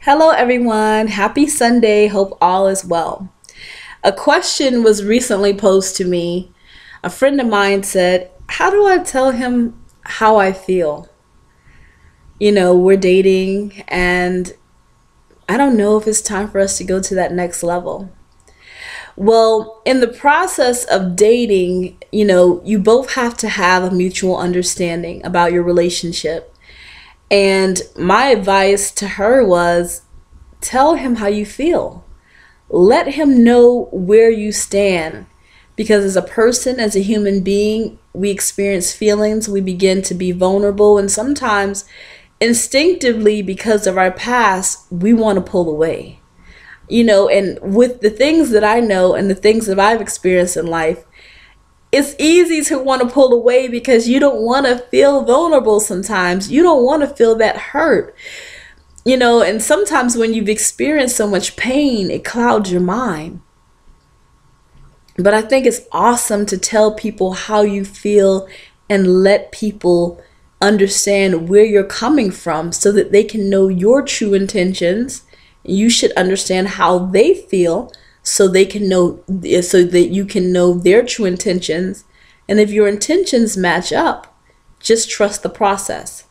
Hello, everyone. Happy Sunday. Hope all is well. A question was recently posed to me. A friend of mine said, how do I tell him how I feel? We're dating, and I don't know if it's time for us to go to that next level. Well, in the process of dating, you both have to have a mutual understanding about your relationship. And my advice to her was tell him how you feel. Let him know where you stand. Because as a person, as a human being, we experience feelings, we begin to be vulnerable, and sometimes instinctively, because of our past, we want to pull away. And with the things that I know and the things that I've experienced in life, it's easy to want to pull away because you don't want to feel vulnerable sometimes. You don't want to feel that hurt. And sometimes when you've experienced so much pain, it clouds your mind. But I think it's awesome to tell people how you feel and let people understand where you're coming from so that they can know your true intentions. You should understand how they feel so that you can know their true intentions. And if your intentions match up, just trust the process.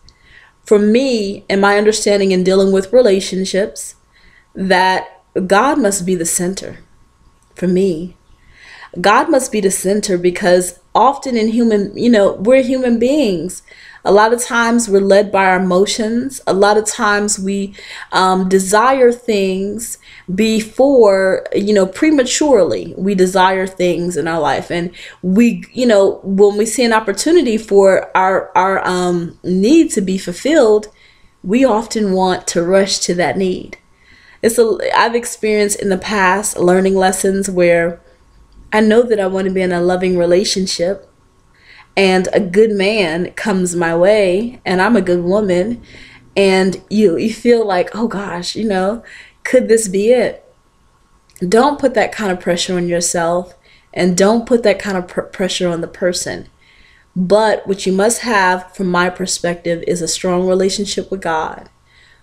For me, and my understanding in dealing with relationships, that God must be the center. For me, God must be the center because often we're human beings. A lot of times we're led by our emotions. A lot of times we desire things prematurely. We desire things in our life. And when we see an opportunity for our need to be fulfilled, we often want to rush to that need. I've experienced in the past learning lessons where I know that I want to be in a loving relationship and a good man comes my way and I'm a good woman, and you feel like, oh gosh, could this be it? Don't put that kind of pressure on yourself, and don't put that kind of pressure on the person. But what you must have, from my perspective, is a strong relationship with God.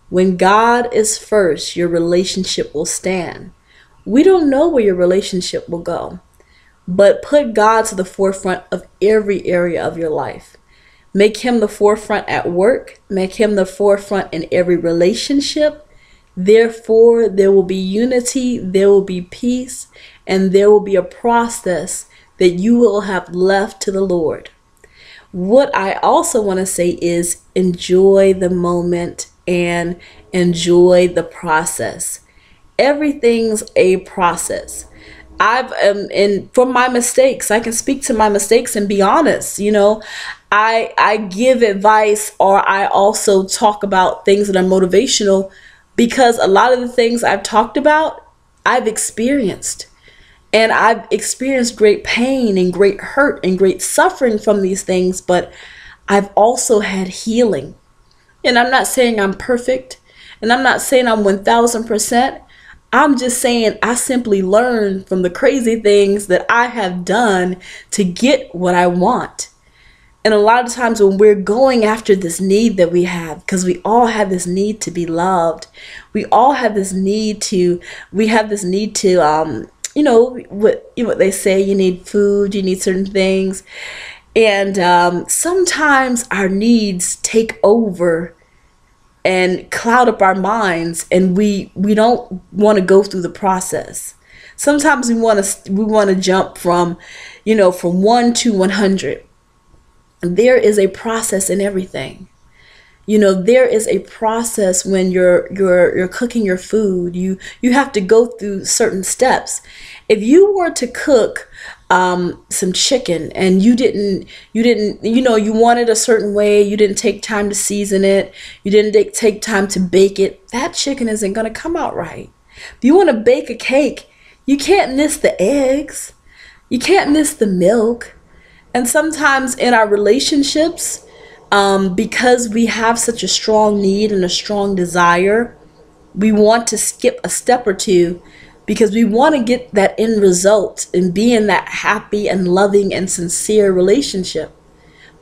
When God is first, your relationship will stand. We don't know where your relationship will go. But put God to the forefront of every area of your life. Make him the forefront at work. Make him the forefront in every relationship. Therefore, there will be unity, there will be peace, and there will be a process that you will have left to the Lord. What I also want to say is enjoy the moment and enjoy the process. Everything's a process. And from my mistakes, I can speak to my mistakes and be honest. I give advice, or I also talk about things that are motivational because a lot of the things I've talked about, I've experienced. And I've experienced great pain and great hurt and great suffering from these things, but I've also had healing. And I'm not saying I'm perfect, and I'm not saying I'm 1000%. I'm just saying I simply learned from the crazy things that I have done to get what I want. And a lot of times when we're going after this need that we have, because we all have this need to be loved, what they say, you need food, you need certain things. And sometimes our needs take over and cloud up our minds, and we don't want to go through the process. Sometimes we want to jump from 1 to 100. There is a process in everything. There is a process when you're cooking your food. You have to go through certain steps. If you were to cook some chicken and you wanted a certain way, you didn't take time to season it, you didn't take time to bake it, that chicken isn't going to come out right. If you want to bake a cake, you can't miss the eggs, you can't miss the milk. And sometimes in our relationships, because we have such a strong need and a strong desire, we want to skip a step or two because we want to get that end result and be in that happy and loving and sincere relationship.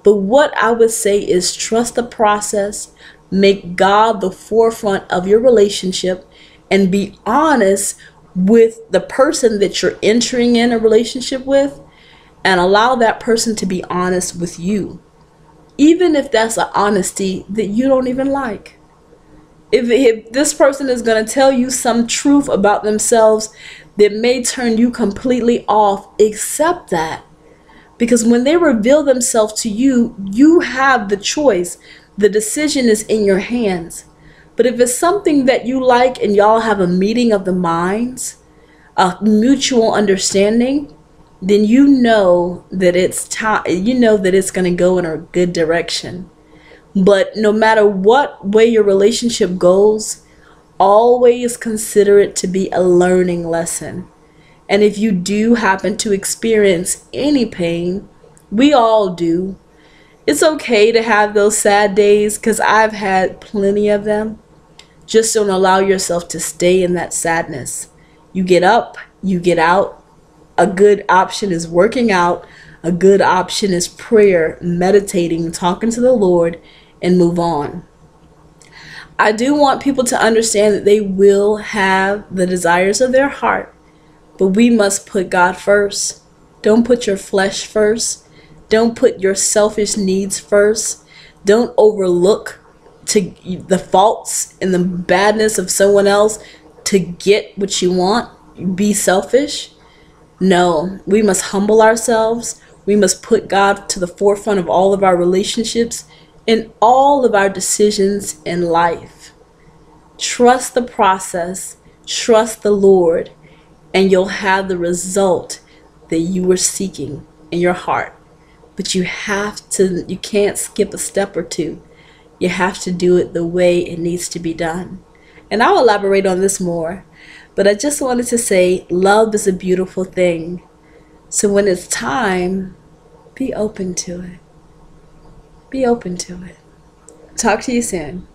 But what I would say is trust the process, Make God the forefront of your relationship and be honest with the person that you're entering in a relationship with, and allow that person to be honest with you. Even if that's an honesty that you don't even like. If this person is going to tell you some truth about themselves that may turn you completely off, accept that. Because when they reveal themselves to you, you have the choice. The decision is in your hands. But if it's something that you like and y'all have a meeting of the minds, a mutual understanding, then you know that it's time, you know that it's going to go in a good direction. But no matter what way your relationship goes, always consider it to be a learning lesson. And if you do happen to experience any pain, we all do, it's okay to have those sad days, because I've had plenty of them. Just don't allow yourself to stay in that sadness. You get up, you get out. A good option is working out. A good option is prayer, meditating, talking to the Lord, and move on. I do want people to understand that they will have the desires of their heart, but we must put God first. Don't put your flesh first. Don't put your selfish needs first. Don't overlook to the faults and the badness of someone else to get what you want. Be selfish. No, we must humble ourselves. We must put God to the forefront of all of our relationships and all of our decisions in life. Trust the process. Trust the Lord, and you'll have the result that you were seeking in your heart. But you can't skip a step or two. You have to do it the way it needs to be done. And I'll elaborate on this more, but I just wanted to say love is a beautiful thing. So when it's time, be open to it. Be open to it. Talk to you soon.